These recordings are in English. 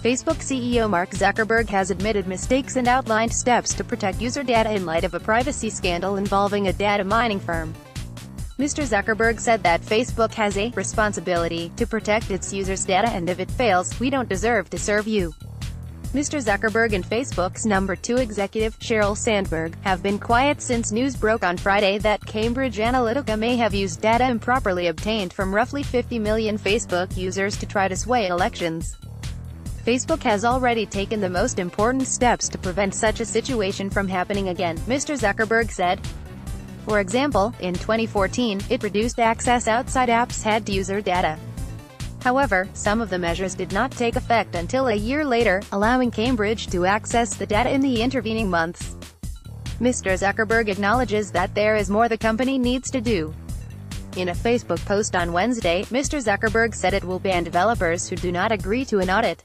Facebook CEO Mark Zuckerberg has admitted mistakes and outlined steps to protect user data in light of a privacy scandal involving a data mining firm. Mr. Zuckerberg said that Facebook has a responsibility to protect its users' data, and if it fails, we don't deserve to serve you. Mr. Zuckerberg and Facebook's number 2 executive, Sheryl Sandberg, have been quiet since news broke on Friday that Cambridge Analytica may have used data improperly obtained from roughly 50 million Facebook users to try to sway elections. Facebook has already taken the most important steps to prevent such a situation from happening again, Mr. Zuckerberg said. For example, in 2014, it reduced access outside apps had to user data. However, some of the measures did not take effect until a year later, allowing Cambridge to access the data in the intervening months. Mr. Zuckerberg acknowledges that there is more the company needs to do. In a Facebook post on Wednesday, Mr. Zuckerberg said it will ban developers who do not agree to an audit.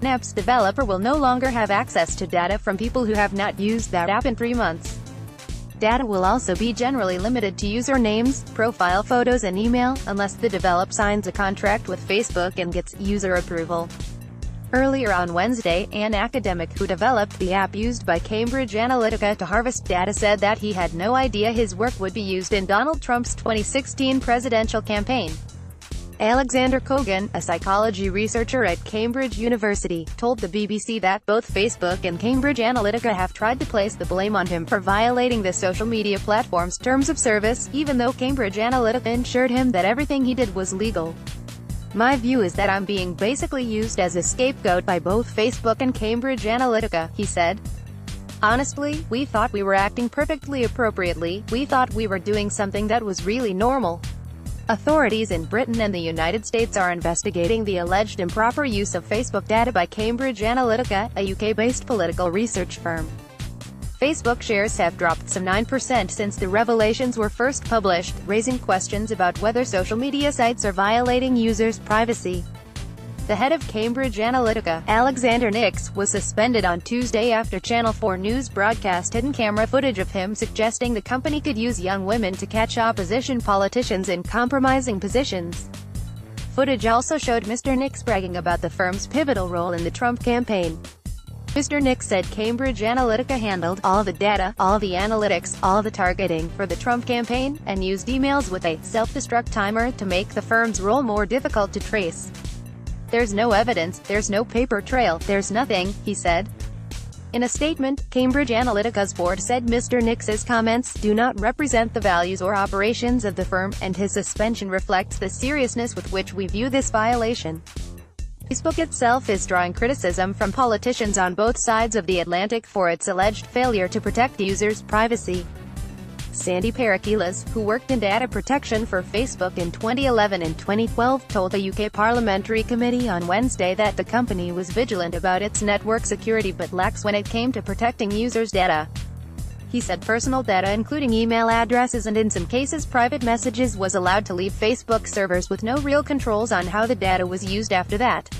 An app's developer will no longer have access to data from people who have not used that app in 3 months. Data will also be generally limited to usernames, profile photos and email, unless the developer signs a contract with Facebook and gets user approval. Earlier on Wednesday, an academic who developed the app used by Cambridge Analytica to harvest data said that he had no idea his work would be used in Donald Trump's 2016 presidential campaign. Alexander Kogan, a psychology researcher at Cambridge University, told the BBC that both Facebook and Cambridge Analytica have tried to place the blame on him for violating the social media platform's terms of service, even though Cambridge Analytica assured him that everything he did was legal. "My view is that I'm being basically used as a scapegoat by both Facebook and Cambridge Analytica," he said. "Honestly, we thought we were acting perfectly appropriately, we thought we were doing something that was really normal." Authorities in Britain and the United States are investigating the alleged improper use of Facebook data by Cambridge Analytica, a UK-based political research firm. Facebook shares have dropped some 9% since the revelations were first published, raising questions about whether social media sites are violating users' privacy. The head of Cambridge Analytica, Alexander Nix, was suspended on Tuesday after Channel 4 News broadcast hidden camera footage of him suggesting the company could use young women to catch opposition politicians in compromising positions. Footage also showed Mr. Nix bragging about the firm's pivotal role in the Trump campaign. Mr. Nix said Cambridge Analytica handled all the data, all the analytics, all the targeting for the Trump campaign, and used emails with a self-destruct timer to make the firm's role more difficult to trace. "There's no evidence, there's no paper trail, there's nothing," he said. In a statement, Cambridge Analytica's board said Mr. Nix's comments do not represent the values or operations of the firm, and his suspension reflects the seriousness with which we view this violation. Facebook itself is drawing criticism from politicians on both sides of the Atlantic for its alleged failure to protect users' privacy. Sandy Parakilas, who worked in data protection for Facebook in 2011 and 2012, told a UK parliamentary committee on Wednesday that the company was vigilant about its network security but lax when it came to protecting users' data. He said personal data including email addresses and in some cases private messages was allowed to leave Facebook servers with no real controls on how the data was used after that.